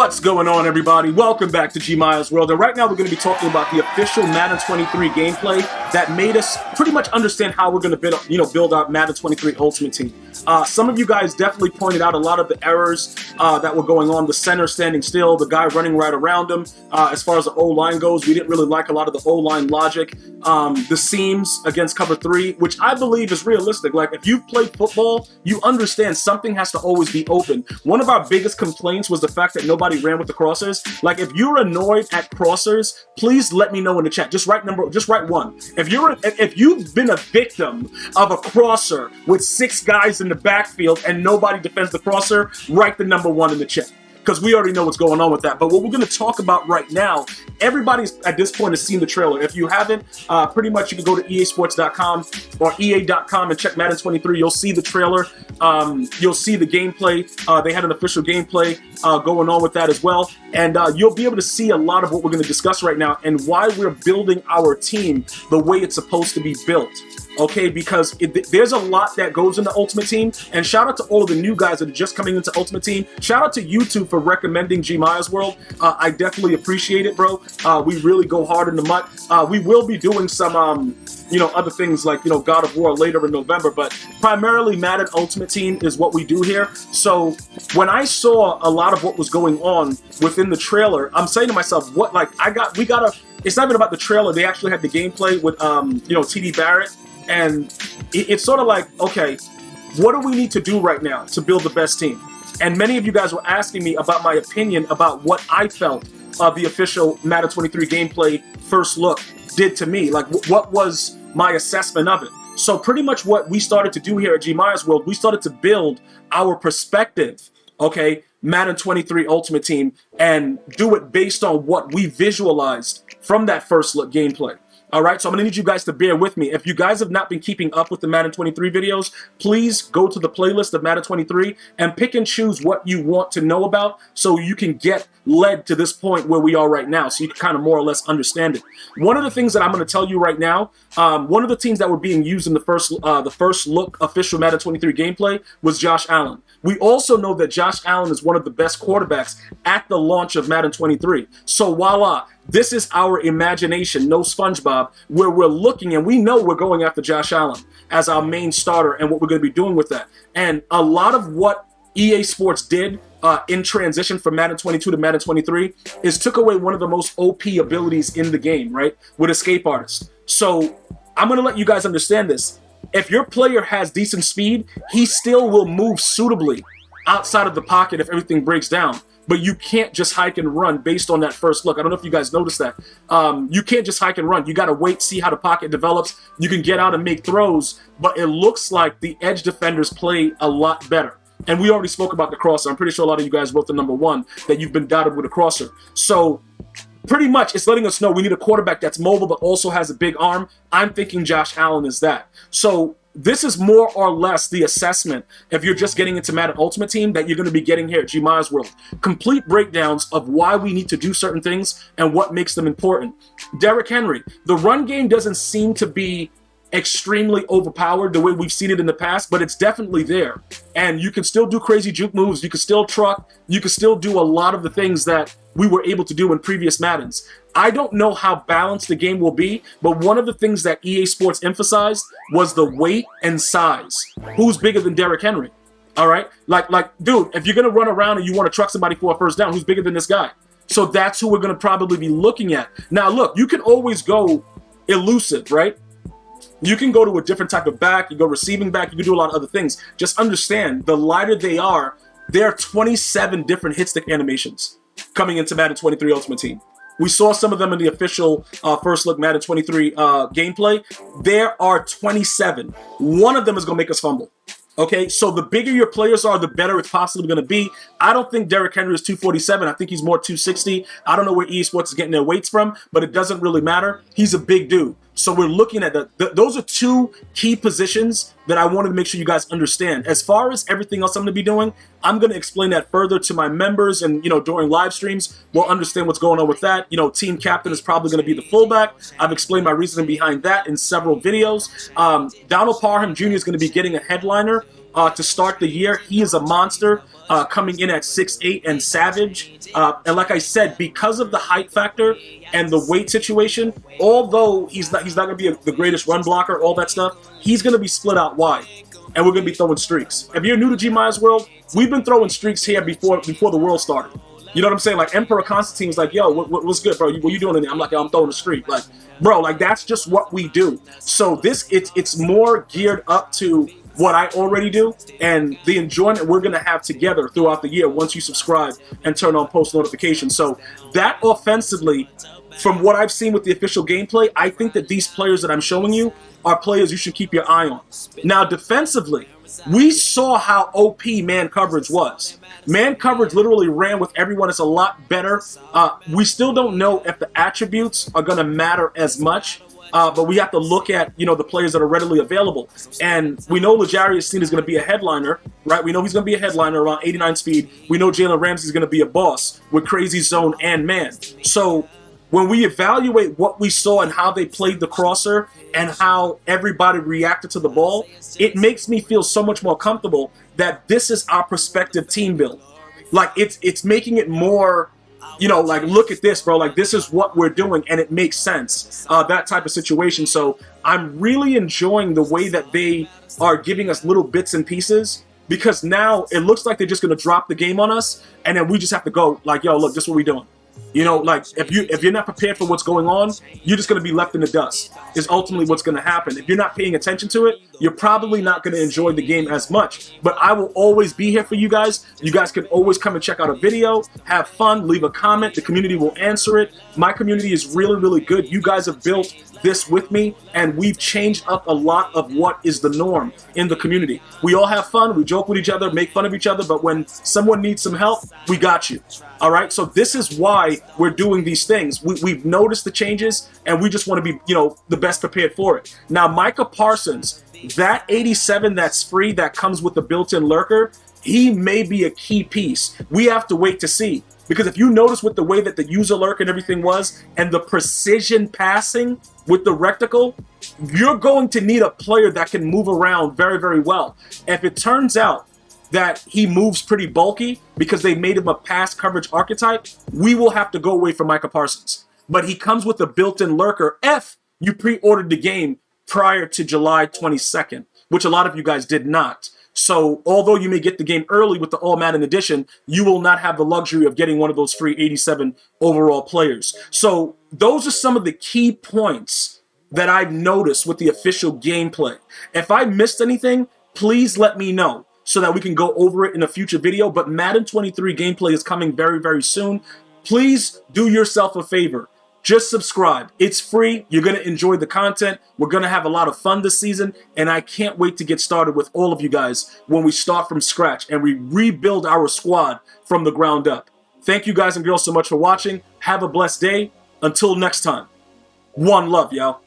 What's going on, everybody? Welcome back to GmiasWorld, and right now we're going to be talking about the official Madden 23 gameplay that made us pretty much understand how we're going to build our Madden 23 Ultimate Team. Some of you guys definitely pointed out a lot of the errors that were going on. The center standing still, the guy running right around him. As far as the O-line goes, we didn't really like a lot of the O-line logic. The seams against cover 3, which I believe is realistic. Like, if you've played football, you understand something has to always be open. One of our biggest complaints was the fact that nobody ran with the crossers. Like, if you're annoyed at crossers, please let me know in the chat. Just write one. If you've been a victim of a crosser with 6 guys in the backfield and nobody defends the crosser, write the number 1 in the chat, because we already know what's going on with that. But what we're going to talk about right now, everybody's at this point has seen the trailer. If you haven't, pretty much you can go to easports.com or ea.com and check Madden 23. You'll see the trailer. You'll see the gameplay. They had an official gameplay going on with that as well. And you'll be able to see a lot of what we're going to discuss right now and why we're building our team the way it's supposed to be built. Okay, because there's a lot that goes into Ultimate Team, and shout out to all of the new guys that are just coming into Ultimate Team. Shout out to YouTube for recommending GmiasWorld. I definitely appreciate it, bro. We really go hard in the mud. We will be doing some, other things like, God of War later in November, but primarily Madden Ultimate Team is what we do here. So when I saw a lot of what was going on within the trailer, I'm saying to myself, it's not even about the trailer. They actually had the gameplay with, TD Barrett. And it's sort of like, okay, what do we need to do right now to build the best team? And many of you guys were asking me about my opinion about what I felt of the official Madden 23 gameplay first look did to me. Like, what was my assessment of it? So pretty much what we started to do here at GmiasWorld, we started to build our perspective, okay, Madden 23 Ultimate Team, and do it based on what we visualized from that first look gameplay. All right, so I'm going to need you guys to bear with me. If you guys have not been keeping up with the Madden 23 videos, please go to the playlist of Madden 23 and pick and choose what you want to know about so you can get led to this point where we are right now, so you can kind of more or less understand it. One of the things that I'm going to tell you right now, one of the teams that were being used in the first look official Madden 23 gameplay was Josh Allen. We also know that Josh Allen is one of the best quarterbacks at the launch of Madden 23. So voila, this is our imagination, no SpongeBob, where we're looking and we know we're going after Josh Allen as our main starter and what we're going to be doing with that. And a lot of what EA Sports did in transition from Madden 22 to Madden 23 is took away one of the most OP abilities in the game, right? With Escape Artist. So I'm going to let you guys understand this. If your player has decent speed, he still will move suitably outside of the pocket if everything breaks down. But you can't just hike and run based on that first look. I don't know if you guys noticed that. You can't just hike and run. You got to wait, see how the pocket develops. You can get out and make throws, but it looks like the edge defenders play a lot better. And we already spoke about the crosser. I'm pretty sure a lot of you guys wrote the number 1 that you've been doubted with a crosser. So pretty much it's letting us know we need a quarterback that's mobile but also has a big arm. I'm thinking Josh Allen is that. So this is more or less the assessment, if you're just getting into Madden Ultimate Team, that you're going to be getting here at GmiasWorld. Complete breakdowns of why we need to do certain things and what makes them important. Derrick Henry, the run game doesn't seem to be extremely overpowered the way we've seen it in the past, but it's definitely there. And you can still do crazy juke moves, you can still truck, you can still do a lot of the things that we were able to do in previous Maddens. I don't know how balanced the game will be, but one of the things that EA Sports emphasized was the weight and size. Who's bigger than Derrick Henry? All right? Like, dude, if you're going to run around and you want to truck somebody for a first down, who's bigger than this guy? So that's who we're going to probably be looking at. Now, look, you can always go elusive, right? You can go to a different type of back, you go receiving back, you can do a lot of other things. Just understand, the lighter they are, there are 27 different hit stick animations coming into Madden 23 Ultimate Team. We saw some of them in the official first look Madden 23 gameplay. There are 27. One of them is going to make us fumble. Okay, so the bigger your players are, the better it's possibly going to be. I don't think Derrick Henry is 247. I think he's more 260. I don't know where EA Sports is getting their weights from, but it doesn't really matter. He's a big dude. So we're looking at those are 2 key positions that I wanted to make sure you guys understand. As far as everything else I'm going to be doing, I'm going to explain that further to my members, and during live streams, we'll understand what's going on with that. Team captain is probably going to be the fullback. I've explained my reasoning behind that in several videos. Donald Parham Jr. is going to be getting a headliner to start the year. He is a monster. coming in at 6'8" and savage. And like I said, because of the height factor and the weight situation, although he's not going to be the greatest run blocker, all that stuff, he's going to be split out wide, and we're going to be throwing streaks. If you're new to GmiasWorld, we've been throwing streaks here before the world started. You know what I'm saying? Like Emperor Constantine's like, yo, what's good, bro? What you doing in there? I'm like, yo, I'm throwing a streak. Like, bro, like that's just what we do. So it's more geared up to what I already do and the enjoyment we're gonna have together throughout the year once you subscribe and turn on post notifications. So that offensively, from what I've seen with the official gameplay, I think that these players that I'm showing you are players you should keep your eye on. Now defensively, we saw how OP man coverage was. Man coverage literally ran with everyone. It's a lot better. We still don't know if the attributes are going to matter as much, but we have to look at, you know, the players that are readily available. And we know L'Jarius Sneed is going to be a headliner, right? We know he's going to be a headliner around 89 speed. We know Jalen Ramsey is going to be a boss with crazy zone and man. So when we evaluate what we saw and how they played the crosser and how everybody reacted to the ball, it makes me feel so much more comfortable that this is our prospective team build. Like it's making it more, you know, like look at this, bro. Like this is what we're doing, and it makes sense. That type of situation. So I'm really enjoying the way that they are giving us little bits and pieces, because now it looks like they're just gonna drop the game on us, and then we just have to go like, yo, look, this is what we're doing. You know, like if you're not prepared for what's going on, you're just going to be left in the dust is ultimately what's going to happen. If you're not paying attention to it, you're probably not going to enjoy the game as much. But I will always be here for you guys. You guys can always come and check out a video, have fun, leave a comment. The community will answer it. My community is really, really good. You guys have built this with me, and we've changed up a lot of what is the norm in the community. We all have fun, we joke with each other, make fun of each other, but when someone needs some help, we got you. All right, so this is why we're doing these things. We've noticed the changes, and we just want to be, you know, the best prepared for it. Now, Micah Parsons, that 87 that's free, that comes with the built-in lurker, he may be a key piece. We have to wait to see. Because if you notice with the way that the user lurk and everything was, and the precision passing with the reticle, you're going to need a player that can move around very, very well. If it turns out that he moves pretty bulky because they made him a pass coverage archetype, we will have to go away from Micah Parsons. But he comes with a built-in lurker if you pre-ordered the game prior to July 22nd, which a lot of you guys did not. So although you may get the game early with the All Madden edition, you will not have the luxury of getting one of those free 87 overall players. So those are some of the key points that I've noticed with the official gameplay. If I missed anything, please let me know so that we can go over it in a future video. But Madden 23 gameplay is coming very, very soon. Please do yourself a favor. Just subscribe. It's free. You're going to enjoy the content. We're going to have a lot of fun this season, and I can't wait to get started with all of you guys when we start from scratch and we rebuild our squad from the ground up. Thank you guys and girls so much for watching. Have a blessed day. Until next time. One love, y'all.